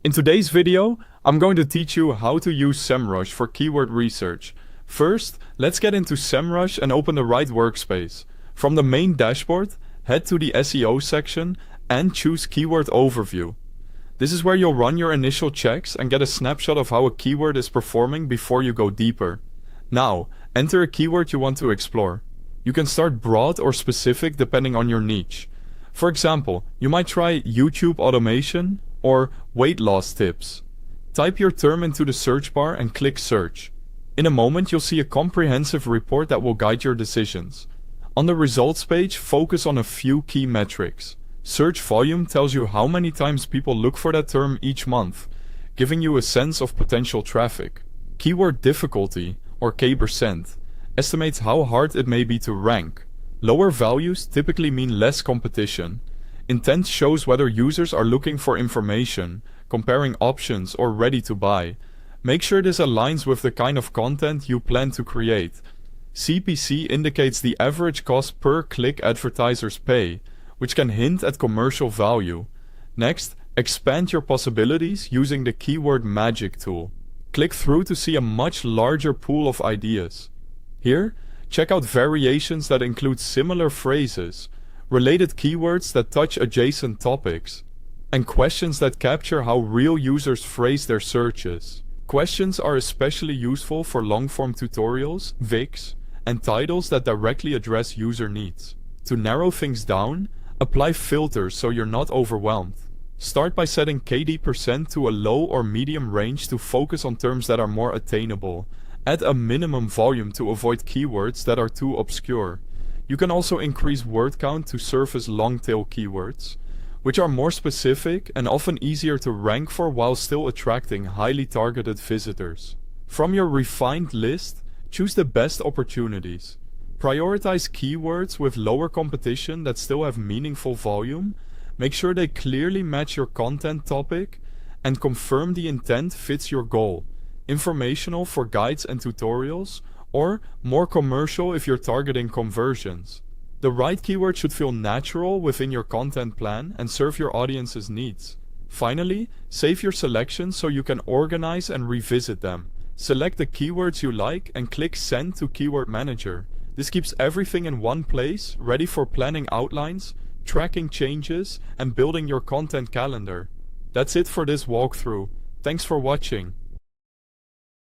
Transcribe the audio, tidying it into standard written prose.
In today's video, I'm going to teach you how to use Semrush for keyword research. First, let's get into Semrush and open the right workspace. From the main dashboard, head to the SEO section and choose Keyword Overview. This is where you'll run your initial checks and get a snapshot of how a keyword is performing before you go deeper. Now, enter a keyword you want to explore. You can start broad or specific depending on your niche. For example, you might try YouTube automation or weight loss tips. Type your term into the search bar and click search. In a moment, you'll see a comprehensive report that will guide your decisions. On the results page, focus on a few key metrics. Search volume tells you how many times people look for that term each month, giving you a sense of potential traffic. Keyword difficulty, or K%, estimates how hard it may be to rank. Lower values typically mean less competition. Intent shows whether users are looking for information, comparing options, or ready to buy. Make sure this aligns with the kind of content you plan to create. CPC indicates the average cost per click advertisers pay, which can hint at commercial value. Next, expand your possibilities using the Keyword Magic tool. Click through to see a much larger pool of ideas. Here, check out variations that include similar phrases, related keywords that touch adjacent topics, and questions that capture how real users phrase their searches. Questions are especially useful for long-form tutorials, VICs, and titles that directly address user needs. To narrow things down, apply filters so you're not overwhelmed. Start by setting KD% to a low or medium range to focus on terms that are more attainable. Add a minimum volume to avoid keywords that are too obscure. You can also increase word count to surface long-tail keywords, which are more specific and often easier to rank for while still attracting highly targeted visitors. From your refined list, choose the best opportunities. Prioritize keywords with lower competition that still have meaningful volume. Make sure they clearly match your content topic and confirm the intent fits your goal. Informational for guides and tutorials, or more commercial if you're targeting conversions. The right keyword should feel natural within your content plan and serve your audience's needs. Finally, save your selections so you can organize and revisit them. Select the keywords you like and click Send to Keyword Manager. This keeps everything in one place, ready for planning outlines, tracking changes, and building your content calendar. That's it for this walkthrough. Thanks for watching.